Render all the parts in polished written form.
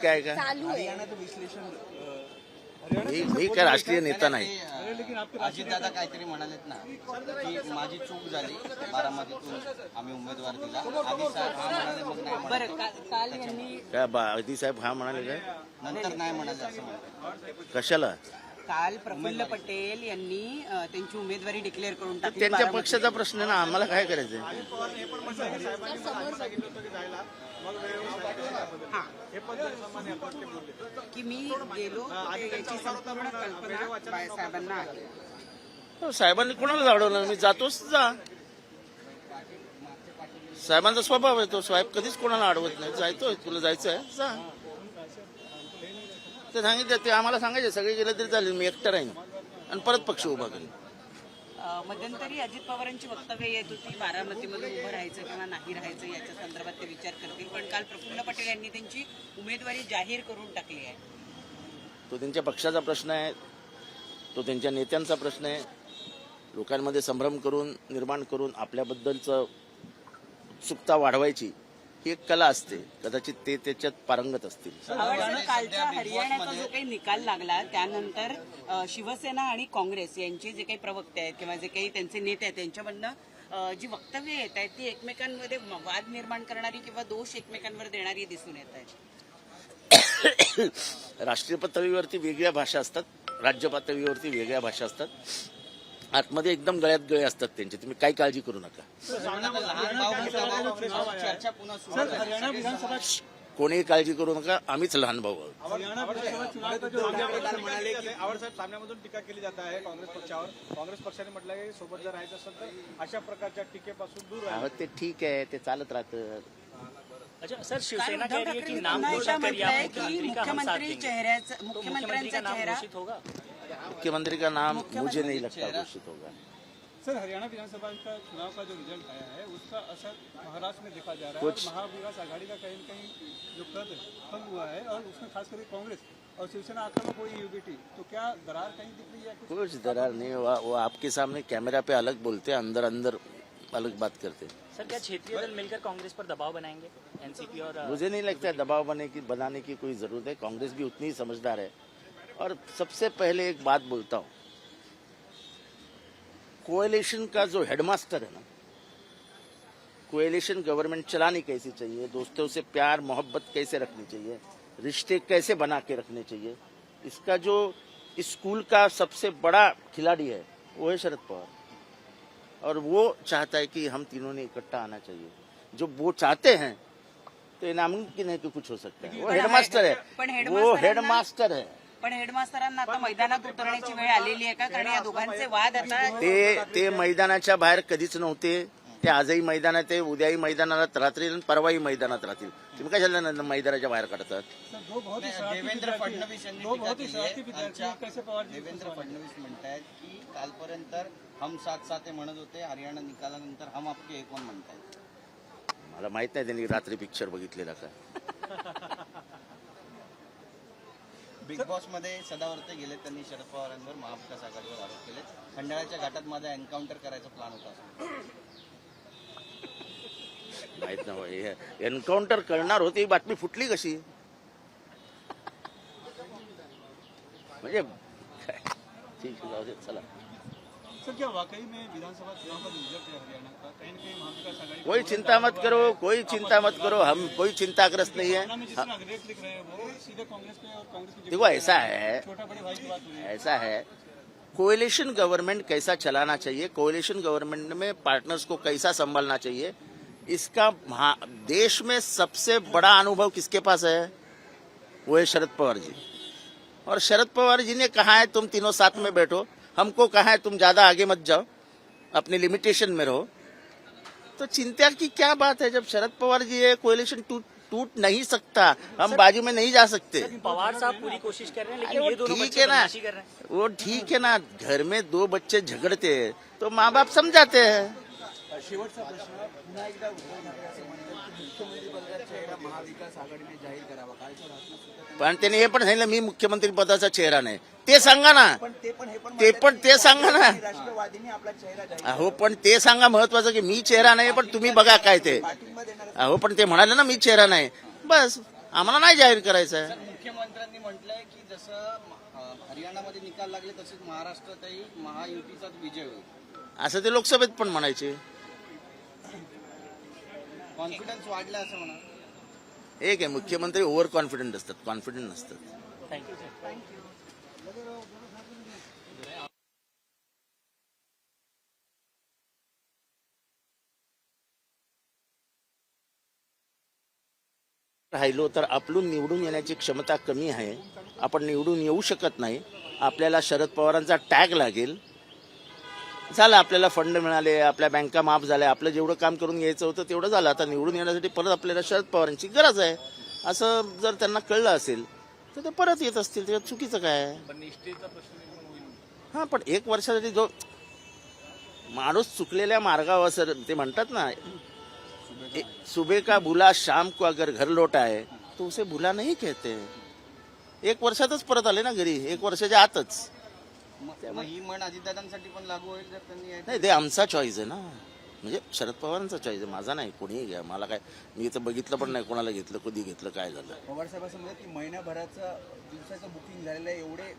भूमिका आहे का? चालू आहे. मी काय राष्ट्रीय नेता नाही. अजितदादा काहीतरी म्हणालेत ना की माझी चूक झाली, बारामतीतून आम्ही उमेदवार दिला. आधी साहेब हा म्हणाले, मग नाही म्हणाले. बरं काल यांनी काय आधी साहेब हा म्हणाले काय? नंतर नाही म्हणाले असं म्हणतात. कशाला? काल प्रफुल्ल पटेल यांनी त्यांची उमेदवारी डिक्लेअर करून टाकली. त्यांच्या पक्षाचा प्रश्न आहे ना, आम्हाला काय करायचंय? की मी गेलो याची संपूर्ण कल्पना बाळासाहेबांना आहे. साहेबांनी कोणाला अडवलं? मी जातोच जा. साहेबांचा स्वभाव आहे तो. साहेब कधीच कोणाला अडवत नाही. जायतोय, तुला जायचं आहे जा. ते सांगितलं, ते आम्हाला सांगायचे सगळे गेले तरी चालेल, मी एकटा राहीन आणि परत पक्ष उभा करेन. मध्यंतरी अजित पवारांची वक्तव्य येत होती बारामतीमध्ये उभं राहायचं किंवा नाही राहायचं याच्या संदर्भात ते विचार करतील, पण काल प्रफुल्ल पटेल यांनी त्यांची उमेदवारी जाहीर करून टाकली आहे. तो त्यांच्या पक्षाचा प्रश्न आहे, तो त्यांच्या नेत्यांचा प्रश्न आहे. लोकांमध्ये संभ्रम करून निर्माण करून आपल्याबद्दलचं उत्सुकता वाढवायची ही एक कला असते. कदाचित ते त्याच्यात पारंगत असतील. कालचा हरियाणाचा जो काही निकाल लागला त्यानंतर शिवसेना आणि काँग्रेस यांचे जे काही प्रवक्ते आहेत किंवा जे काही त्यांचे नेते आहेत त्यांच्यामधनं जी वक्तव्य येत आहेत ती एकमेकांमध्ये वाद निर्माण करणारी किंवा दोष एकमेकांवर देणारी दिसून येत आहेत. राष्ट्रीय पातळीवरती वेगळ्या भाषा असतात, राज्य पातळीवरती वेगळ्या भाषा असतात. आतमध्ये एकदम गळ्यात गळे असतात त्यांचे. तुम्ही काही काळजी करू नका. चर्चा पुन्हा सुरू झाली. कोणीही काळजी करू नका, आम्हीच लहान भाऊ आहोत. म्हणाले की साहेब सामन्यामधून टीका केली जात आहे काँग्रेस पक्षावर. काँग्रेस पक्षाने म्हटलं की सोबत जर राहायचं असेल तर अशा प्रकारच्या टीकेपासून दूर राहा. ते ठीक आहे, ते चालत राहतं. अच्छा सर, शिवसेना उद्धव कह रही है कि ठाकरे नाम ने घोषित कर दिया की मुख्यमंत्री का हम साथ मुख्यमंत्री देंगे, चेहऱ्याचा तो मुख्यमंत्री मुख्यमंत्र्यांचा का नाम चेहरा घोषित होगा? मुख्यमंत्री का नाम मुझे नहीं लगता घोषित होगा. सर, हरियाणा विधानसभा का चुनाव का जो रिजल्ट आया है उसका असर महाराष्ट्र में देखा जा रहा है. कुछ- महाविकास आघाड़ी का कहीं न कहीं जो कद भंग हुआ है और उसमें खास करके कांग्रेस और शिवसेना आक्रामक हुई यूबीटी, तो क्या दरार कहीं दिख रही है? कुछ दरार नहीं. वो आपके सामने कैमरा पे अलग बोलते हैं, अंदर अंदर अलग बात करते हैं. सर, क्या क्षेत्रीय दल मिलकर कांग्रेस पर दबाव बनाएंगे? एनसीपी और मुझे नहीं लगता है दबाव बनाने की कोई जरूरत है. कांग्रेस भी उतनी ही समझदार है. और सबसे पहले एक बात बोलता हूं, कोएलिशन का जो हेडमास्टर है ना, कोएलिशन गवर्नमेंट चलानी कैसी चाहिए, दोस्तों से प्यार मोहब्बत कैसे रखनी चाहिए, रिश्ते कैसे बना के रखने चाहिए, इसका जो स्कूल का सबसे बड़ा खिलाड़ी है वो है शरद पवार. और वो चाहता है कि हम तीनों ने इकट्ठा आना चाहिए. जो वो चाहते हैं तो ये नामुमकिन है कि कुछ हो सकता है. वो हेडमास्टर है, वो हेडमास्टर है. पण हेडमास्टरांना आता मैदानात उतरण्याची वेळ आलेली आहे का? कारण या दोघांचे वाद आता ते मैदानाच्या बाहेर कधीच नव्हते. ते आजही मैदानात आहे, उद्याही मैदानात राहतील आणि परवाही मैदानात राहतील. तुम्ही कशाला मैदानाच्या बाहेर काढतात? देवेंद्र फडणवीस यांनी टीका केली आहे. देवेंद्र फडणवीस म्हणतायत की कालपर्यंत हम साथ साथ म्हणत होते, हरियाणा निकालानंतर हम आपके एक कोण म्हणतायत. मला माहित नाही त्यांनी रात्री पिक्चर बघितलेला का. बिग बॉस मध्ये सदावर्ते गेले, त्यांनी शरद पवारांवर महाविकास आघाडीवर आरोप केले. खंडाळ्याच्या घाटात माझा एन्काउंटर करायचा प्लॅन होता. माहित नाही. एन्काउंटर करणार होते, ही बातमी फुटली कशी? म्हणजे ठीक आहे, जाऊ दे, चला. सर, क्या वाकई में विधानसभा चुनाव का रिजल्ट है हरियाणा का कहीं न कहीं महाविकास आघाड़ी कोई चिंता मत करो, कोई चिंता मत करो. हम कोई चिंताग्रस्त नहीं है. जिसमें अग्रेस दिख रहे हैं वो सीधे कांग्रेस पे और कांग्रेस की देखो ऐसा है, छोटा बड़े भाई की बात हो रही है. ऐसा है, कोएलिशन गवर्नमेंट कैसा चलाना चाहिए, कोएलिशन गवर्नमेंट में पार्टनर्स को कैसा संभालना चाहिए, इसका देश में सबसे बड़ा अनुभव किसके पास है? वो है शरद पवार जी. और शरद पवार जी ने कहा है तुम तीनों साथ में बैठो. हमको कहा है तुम ज्यादा आगे मत जाओ, अपने लिमिटेशन में रहो. तो चिंता की क्या बात है? जब शरद पवार जी है, कोएलिशन टूट नहीं सकता. हम बाजू में नहीं जा सकते. पवार साहब पूरी कोशिश कर रहे हैं, लेकिन ये दोनों ठीक बच्चे है ना, बदमाशी कर रहे हैं. वो ठीक है ना. घर में दो बच्चे झगड़ते हैं तो माँ बाप समझाते हैं. शेवटचा प्रश्न पुन्हा एकदा उद्धव ठाकरे असं म्हणतात की मुख्यमंत्री पदाचा चेहरा महाविकास आघाडीने जाहीर करावा. कालच्या रात्री सुद्धा पण त्याने हे पण सांगितलं मी मुख्यमंत्री पदाचा चेहरा नाही. ते सांगा ना, ते सांगा ना. राष्ट्रवादीने आपला चेहरा जाहीर अहो पण ते सांगा. महत्वाचं की मी चेहरा नाही, पण तुम्ही बघा काय ते. पाठिंबा देणार अहो पण ते म्हणाले ना मी चेहरा नाही. बस आम्हाला नाही जाहीर करायचं आहे. सर मुख्यमंत्र्यांनी म्हटलंय की जसं हरियाणामध्ये निकाल लागले तसेच महाराष्ट्रातही महायुतीचाच विजय होईल. असं ते लोकसभेत पण म्हणायचे. कॉन्फिडन्स वाढला असं म्हणा. एक आहे, मुख्यमंत्री ओव्हर कॉन्फिडंट असतात, कॉन्फिडंट नसतात. Thank you sir. राहिलो तर आपलून निवडून येण्याची क्षमता कमी आहे. आपण निवडून येऊ शकत नाही. आपल्याला शरद पवारांचा टॅग लागेल. झालं, आपल्याला फंड मिळाले, आपल्या बँका माफ झाल्या, आपलं जेवढं काम करून घ्यायचं होतं तेवढं झालं. आता निवडून येण्यासाठी परत आपल्याला शरद पवारांची गरज आहे असं जर त्यांना कळलं असेल तर ते परत येत असतील. त्याच्यात चुकीचं काय आहे? हां, पण एक वर्षासाठी जो माणूस चुकलेल्या मार्गावर, सर ते म्हणतात ना, सुबह का भूला शाम को अगर घर लौटा है तो उसे भूला नहीं कहते. एक वर्षातच परत आले ना घरी, एक वर्षाच्या आतच. मग ही म्हण अजितदादांसाठी पण लागू होईल जर त्यांनी नाही, ते आमचा चॉईस आहे ना, म्हणजे शरद पवारांचा चॉईस आहे, माझा नाही. कोणीही घ्या, मला काय, मी इथं बघितलं पण नाही कोणाला घेतलं, कधी घेतलं, काय झालं. पवार साहेब असं म्हणतात की महिन्याभराचं दिवसाचं बुकिंग झालेलं आहे, एवढे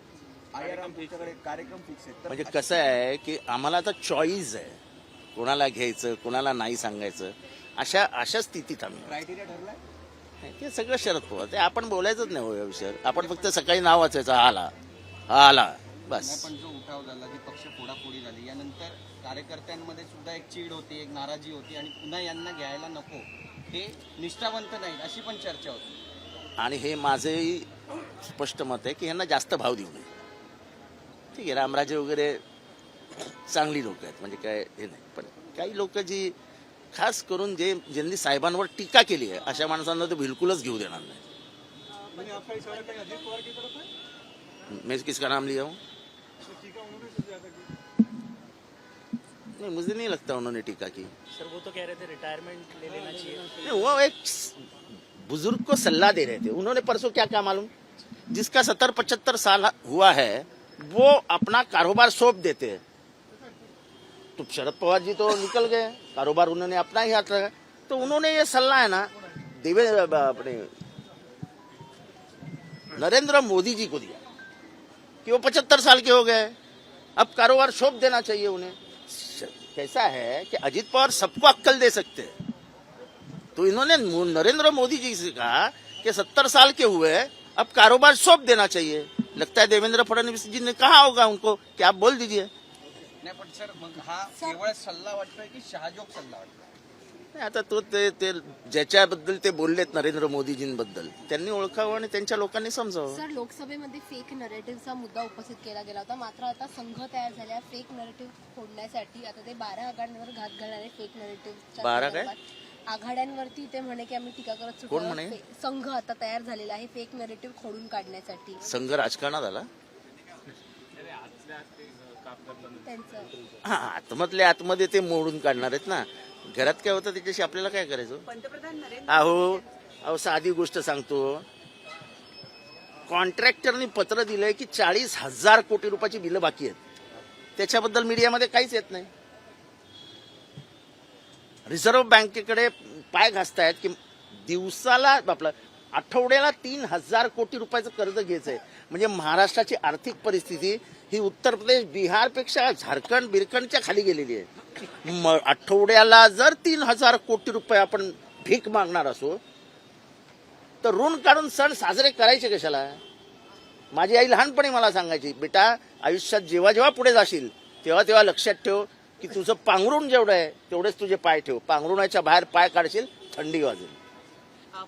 आयाराम तुमच्याकडे कार्यक्रम फिक्स आहेत. म्हणजे कसं आहे की आम्हाला आता चॉईस आहे, कोणाला घ्यायचं, कोणाला नाही सांगायचं, अशा स्थितीत आम्ही. क्रायटेरिया ठरलाय. ते सगळं शरद पवार, ते आपण बोलायचंच नाही हो या विषयावर. आपण फक्त सकाळी नाव वाचायचं, हा आला बस. पण जो उठाव झाला, जी पक्ष फोडाफोडी झाली, यानंतर कार्यकर्त्यांमध्ये सुद्धा एक चीड होती, एक नाराजी होती आणि पुन्हा यांना घ्यायला नको, हे निष्ठावंत नाहीत अशी पण चर्चा होती. आणि हे माझंही स्पष्ट मत आहे की यांना जास्त भाव देऊ नये. ठीक आहे, रामराजे वगैरे चांगली लोक आहेत, म्हणजे काय हे नाही, पण काही लोक जी खास करून ज्यांनी साहेबांवर टीका केली आहे अशा माणसांना तर बिलकुलच घेऊ देणार नाही. मैंने आपका इशारा कहीं अजित पवार की तरफ है? मैं किसका नाम लिया हूँ? तो टीका उन्होंने सबसे ज्यादा की. नहीं, मुझे नहीं लगता उन्होंने टीका की. सर वो तो कह रहे थे रिटायरमेंट ले लेना चाहिए. नहीं, वो एक बुजुर्ग को सलाह दे रहे थे. उन्होंने परसों क्या कहा मालूम? जिसका 70-75 साल हुआ है वो अपना कारोबार सौंप देते हैं. तो शरद पवार जी तो निकल गए, कारोबार उन्होंने अपना ही हाथ लगा. तो उन्होंने ये सलाह है ना अपने नरेंद्र मोदी जी को दिया कि वो 75 साल के हो गए, अब कारोबार सौंप देना चाहिए उन्हें. कैसा है कि अजित पवार सबको अक्कल दे सकते हैं, तो इन्होंने नरेंद्र मोदी जी से कहा कि 70 साल के हुए, अब कारोबार सौंप देना चाहिए. लगता है देवेंद्र फडणवीस जी ने कहा होगा उनको कि आप बोल दीजिए. नाही पण सर, मग हा केवळ सल्ला वाटतोय की शहाजोग सल्ला वाटतोय? नाही, आता तो ते ज्याच्याबद्दल ते बोललेत नरेंद्र मोदीजींबद्दल, त्यांनी ओळखावं आणि त्यांच्या लोकांनी समजावं. सर, लोकसभेमध्ये फेक नरेटिव्हचा मुद्दा उपस्थित केला गेला होता, मात्र आता संघ तयार झाल्या फेक नरेटिव्ह फोडण्यासाठी. आता ते 12 आघाड्यांवर घात घालणारे फेक नरेटिव्ह 12 काय? आघाड्यांवरती ते म्हणे की आम्ही टीका करत कोण म्हणे? संघ आता तयार झालेला आहे फेक नरेटिव्ह खोडून काढण्यासाठी. संघ राजकारणात आला. त्यांचं हा, आतमधल्या आतमध्ये ते मोडून काढणार आहेत ना. घरात काय होतं त्याच्याशी आपल्याला काय करायचं? पंतप्रधान नरेंद्र अहो साधी गोष्ट सांगतो. कॉन्ट्रॅक्टरनी पत्र दिलंय की 40,000 कोटी रुपयाची बिलं बाकी आहेत. त्याच्याबद्दल मीडियामध्ये काहीच येत नाही. रिझर्व्ह बँकेकडे पाय घासतायत की दिवसाला आठवड्याला 3,000 कोटी रुपयाचं कर्ज घ्यायचंय. म्हणजे महाराष्ट्राची आर्थिक परिस्थिती ही उत्तर प्रदेश, बिहारपेक्षा झारखंड बिरखंडच्या खाली गेलेली आहे. आठवड्याला जर 3,000 कोटी रुपये आपण भीक मागणार असो तर ऋण काढून सण साजरे करायचे कशाला? माझी आई लहानपणी मला सांगायची, बेटा आयुष्यात जेव्हा जेव्हा पुढे जाशील तेव्हा तेव्हा लक्षात ठेव की तुझं पांघरुण जेवढं आहे तेवढेच तुझे पाय ठेव. पांघरुणाच्या बाहेर पाय काढशील थंडी वाजेल.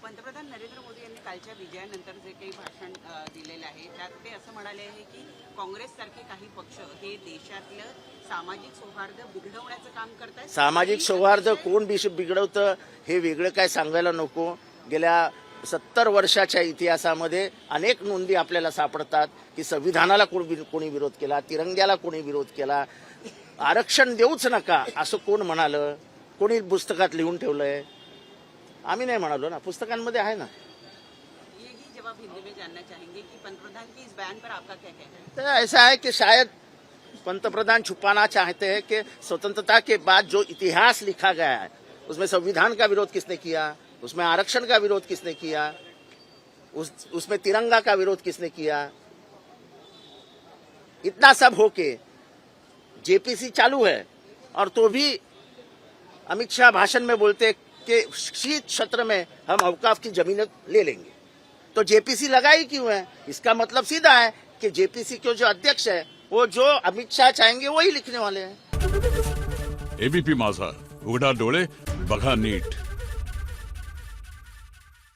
पंतप्रधान नरेंद्र मोदी यांनी कालच्या विजयानंतर जे काही भाषण दिलेलं आहे त्यात ते असं म्हणाले आहे की काँग्रेससारखे काही पक्ष हे देशातलं सामाजिक सौहार्द बिघडवण्याचं काम करतात. सामाजिक सौहार्द कोण बिघडवतं हे वेगळं काय सांगायला नको. गेल्या 70 वर्षाच्या इतिहासामध्ये अनेक नोंदी आपल्याला सापडतात की संविधानाला कोणी विरोध केला, तिरंग्याला कोणी विरोध केला, आरक्षण देऊच नका असं कोण म्हणालं, कोणी पुस्तकात लिहून ठेवलंय? आम्ही नाही म्हणालो ना, पुस्तकांमध्ये आहे ना. यही जवाब हिंदी में जानना चाहेंगे कि पंतप्रधान की इस बयान पर आपका क्या कहना है? तो ऐसा है कि शायद पंतप्रधान छुपाना चाहते हैं कि स्वतंत्रता के बाद जो इतिहास लिखा गया है उसमें संविधान का विरोध किसने किया, उसमें आरक्षण का विरोध किसने किया, उसमें तिरंगा का विरोध किसने किया? इतना सब होके जेपीसी चालू है और तो भी अमित शाह भाषण में बोलते कि शीत क्षेत्र में हम अवकाफ की जमीनें ले लेंगे। तो जेपीसी लगाई क्यों है? इसका मतलब सीधा है कि जेपीसी के जो अध्यक्ष है वो जो अमित शाह चाहेंगे वही लिखने वाले हैं। एबीपी माझा, उघडा डोळे बघा नीट।